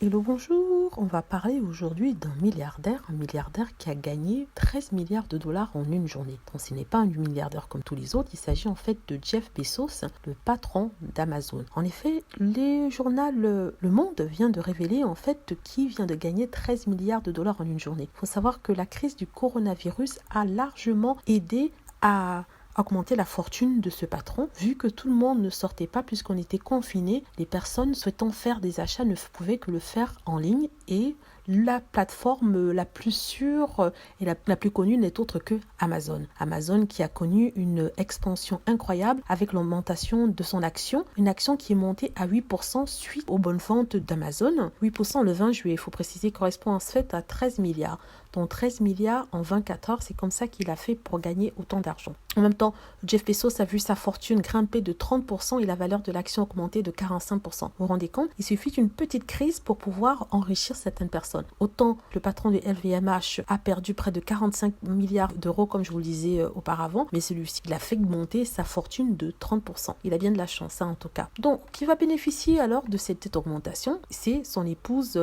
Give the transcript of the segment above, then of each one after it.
Hello, bonjour. On va parler aujourd'hui d'un milliardaire, un milliardaire qui a gagné 13 milliards de dollars en une journée. Donc ce n'est pas un milliardaire comme tous les autres, il s'agit en fait de Jeff Bezos, le patron d'Amazon. En effet, le journal Le Monde vient de révéler en fait qui vient de gagner 13 milliards de dollars en une journée. Il faut savoir que la crise du coronavirus a largement aidé à augmenter la fortune de ce patron, vu que tout le monde ne sortait pas puisqu'on était confiné. Les personnes souhaitant faire des achats ne pouvaient que le faire en ligne et la plateforme la plus sûre et la plus connue n'est autre que Amazon. Amazon qui a connu une expansion incroyable avec l'augmentation de son action, une action qui est montée à 8% suite aux bonnes ventes d'Amazon. 8% le 20 juillet, il faut préciser, correspond en fait à 13 milliards. Donc 13 milliards en 24 heures, c'est comme ça qu'il a fait pour gagner autant d'argent. En même temps, Jeff Bezos a vu sa fortune grimper de 30% et la valeur de l'action augmenter de 45%. Vous vous rendez compte? Il suffit d'une petite crise pour pouvoir enrichir certaines personnes. Autant le patron de LVMH a perdu près de 45 milliards d'euros, comme je vous le disais auparavant, mais celui-ci, il a fait monter sa fortune de 30%. Il a bien de la chance, en tout cas. Donc, qui va bénéficier alors de cette augmentation? C'est son épouse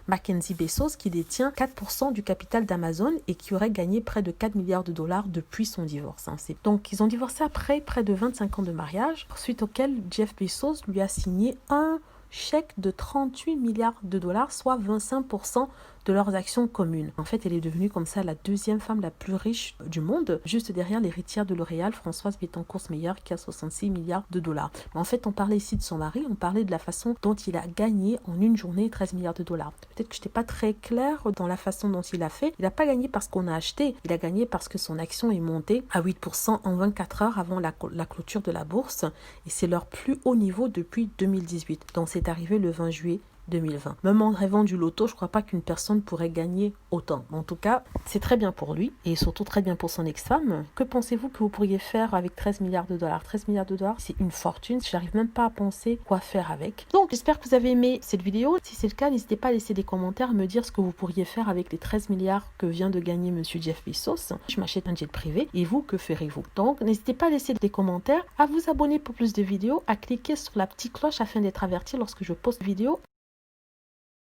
Mackenzie Bezos qui détient 4% du capital d'Amazon et qui aurait gagné près de 4 milliards de dollars depuis son divorce. Donc, ils ont divorcé après près de 25 ans de mariage, suite auquel Jeff Bezos lui a signé un chèque de 38 milliards de dollars, soit 25% de leurs actions communes. En fait, elle est devenue comme ça la deuxième femme la plus riche du monde, juste derrière l'héritière de L'Oréal, Françoise Bettencourt-Meyer, qui a 66 milliards de dollars. Mais en fait, on parlait ici de son mari, on parlait de la façon dont il a gagné en une journée 13 milliards de dollars. Peut-être que je n'étais pas très claire dans la façon dont il a fait. Il n'a pas gagné parce qu'on a acheté, il a gagné parce que son action est montée à 8% en 24 heures avant la clôture de la bourse, et c'est leur plus haut niveau depuis 2018. Donc c'est arrivé le 20 juillet 2020. Même en rêvant du loto, je ne crois pas qu'une personne pourrait gagner autant. En tout cas, c'est très bien pour lui et surtout très bien pour son ex-femme. Que pensez-vous que vous pourriez faire avec 13 milliards de dollars? 13 milliards de dollars, c'est une fortune. Je n'arrive même pas à penser quoi faire avec. Donc, j'espère que vous avez aimé cette vidéo. Si c'est le cas, n'hésitez pas à laisser des commentaires, me dire ce que vous pourriez faire avec les 13 milliards que vient de gagner Monsieur Jeff Bezos. Je m'achète un jet privé. Et vous, que ferez-vous? Donc, n'hésitez pas à laisser des commentaires, à vous abonner pour plus de vidéos, à cliquer sur la petite cloche afin d'être averti lorsque je poste une vidéo.